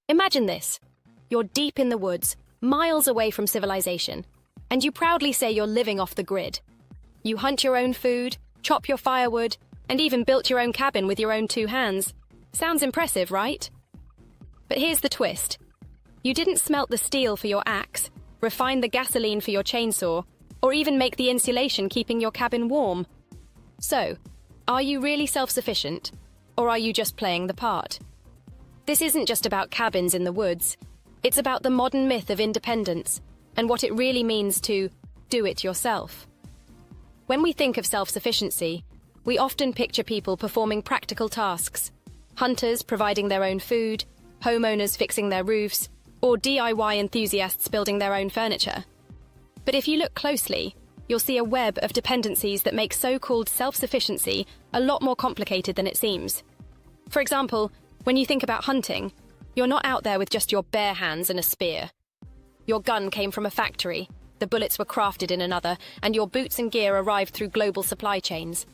Imagine this. You're deep in the woods, miles away from civilization, and you proudly say you're living off the grid. You hunt your own food, chop your firewood, and even built your own cabin with your own two hands. Sounds impressive, right? But here's the twist. You didn't smelt the steel for your axe, refine the gasoline for your chainsaw, or even make the insulation keeping your cabin warm. So, are you really self-sufficient, or are you just playing the part? This isn't just about cabins in the woods. It's about the modern myth of independence and what it really means to do it yourself. When we think of self-sufficiency, we often picture people performing practical tasks, hunters providing their own food, homeowners fixing their roofs, or DIY enthusiasts building their own furniture. But if you look closely, you'll see a web of dependencies that make so-called self-sufficiency a lot more complicated than it seems. For example, when you think about hunting, you're not out there with just your bare hands and a spear. Your gun came from a factory, the bullets were crafted in another, and your boots and gear arrived through global supply chains.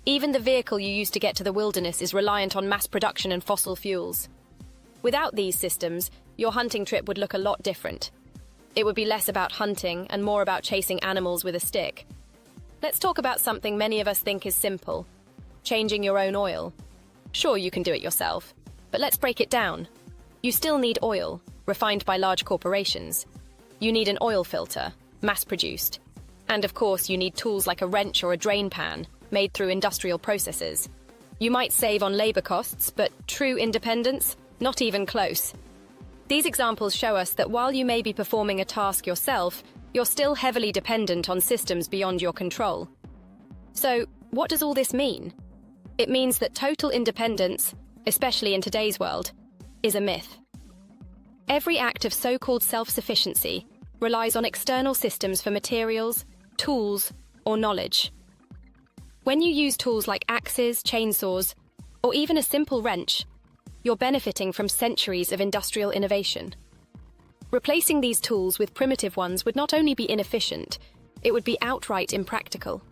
Even the vehicle you use to get to the wilderness is reliant on mass production and fossil fuels. Without these systems, your hunting trip would look a lot different. It would be less about hunting and more about chasing animals with a stick. Let's talk about something many of us think is simple: changing your own oil. Sure, you can do it yourself, but let's break it down. You still need oil, refined by large corporations. You need an oil filter, mass-produced. And of course, you need tools like a wrench or a drain pan, made through industrial processes. You might save on labor costs, but true independence? Not even close. These examples show us that while you may be performing a task yourself, you're still heavily dependent on systems beyond your control. So, what does all this mean? It means that total independence, especially in today's world, is a myth. Every act of so-called self-sufficiency relies on external systems for materials, tools, or knowledge. When you use tools like axes, chainsaws, or even a simple wrench, you're benefiting from centuries of industrial innovation. Replacing these tools with primitive ones would not only be inefficient, it would be outright impractical.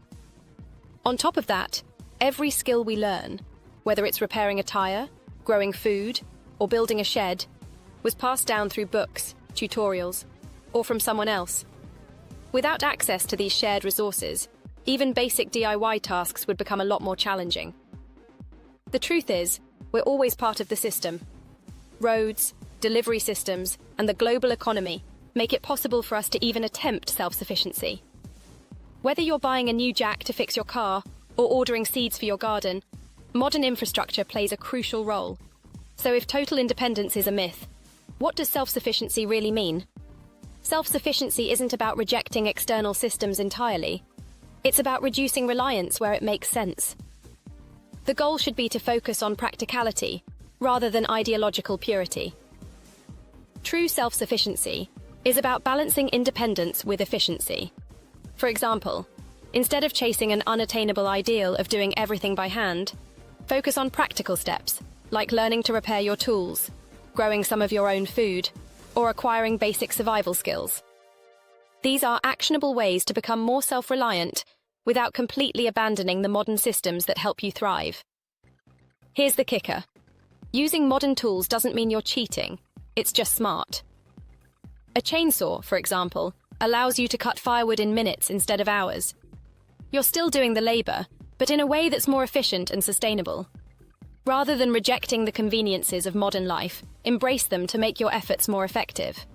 On top of that, every skill we learn, whether it's repairing a tire, growing food, or building a shed, was passed down through books, tutorials, or from someone else. Without access to these shared resources, even basic DIY tasks would become a lot more challenging. The truth is, we're always part of the system. Roads, delivery systems, and the global economy make it possible for us to even attempt self-sufficiency. Whether you're buying a new jack to fix your car or ordering seeds for your garden, modern infrastructure plays a crucial role. So if total independence is a myth, what does self-sufficiency really mean? Self-sufficiency isn't about rejecting external systems entirely. It's about reducing reliance where it makes sense. The goal should be to focus on practicality, rather than ideological purity. True self-sufficiency is about balancing independence with efficiency. For example, instead of chasing an unattainable ideal of doing everything by hand, focus on practical steps, like learning to repair your tools, growing some of your own food, or acquiring basic survival skills. These are actionable ways to become more self-reliant without completely abandoning the modern systems that help you thrive. Here's the kicker. Using modern tools doesn't mean you're cheating, it's just smart. A chainsaw, for example, allows you to cut firewood in minutes instead of hours. You're still doing the labor, but in a way that's more efficient and sustainable. Rather than rejecting the conveniences of modern life, embrace them to make your efforts more effective.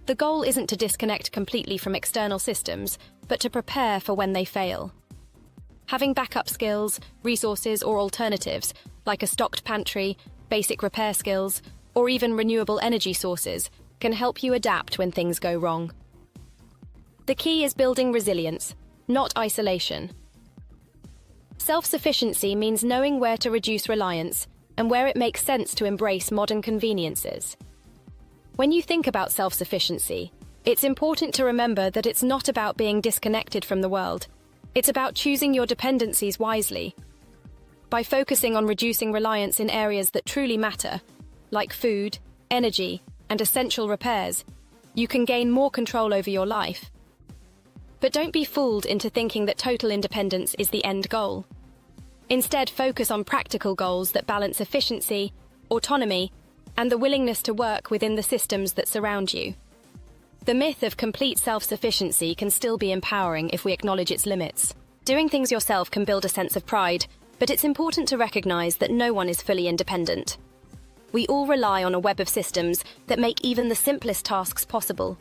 The goal isn't to disconnect completely from external systems, but to prepare for when they fail. Having backup skills, resources, or alternatives, like a stocked pantry, basic repair skills, or even renewable energy sources, can help you adapt when things go wrong. The key is building resilience, not isolation. Self-sufficiency means knowing where to reduce reliance and where it makes sense to embrace modern conveniences. When you think about self-sufficiency, it's important to remember that it's not about being disconnected from the world. It's about choosing your dependencies wisely. By focusing on reducing reliance in areas that truly matter, like food, energy, and essential repairs, you can gain more control over your life. But don't be fooled into thinking that total independence is the end goal. Instead, focus on practical goals that balance efficiency, autonomy, and the willingness to work within the systems that surround you. The myth of complete self-sufficiency can still be empowering if we acknowledge its limits. Doing things yourself can build a sense of pride, but it's important to recognize that no one is fully independent. We all rely on a web of systems that make even the simplest tasks possible.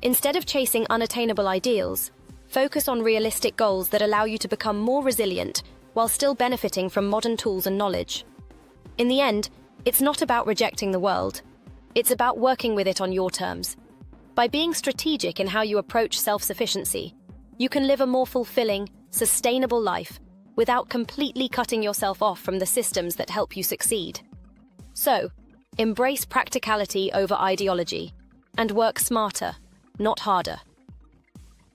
Instead of chasing unattainable ideals, focus on realistic goals that allow you to become more resilient while still benefiting from modern tools and knowledge. In the end, it's not about rejecting the world. It's about working with it on your terms. By being strategic in how you approach self-sufficiency, you can live a more fulfilling, sustainable life without completely cutting yourself off from the systems that help you succeed. So, embrace practicality over ideology and work smarter, not harder.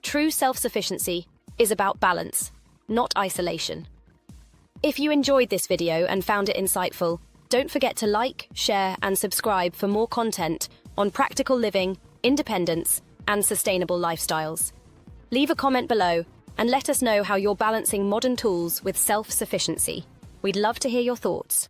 True self-sufficiency is about balance, not isolation. If you enjoyed this video and found it insightful, don't forget to like, share, and subscribe for more content on practical living, independence, and sustainable lifestyles. Leave a comment below and let us know how you're balancing modern tools with self-sufficiency. We'd love to hear your thoughts.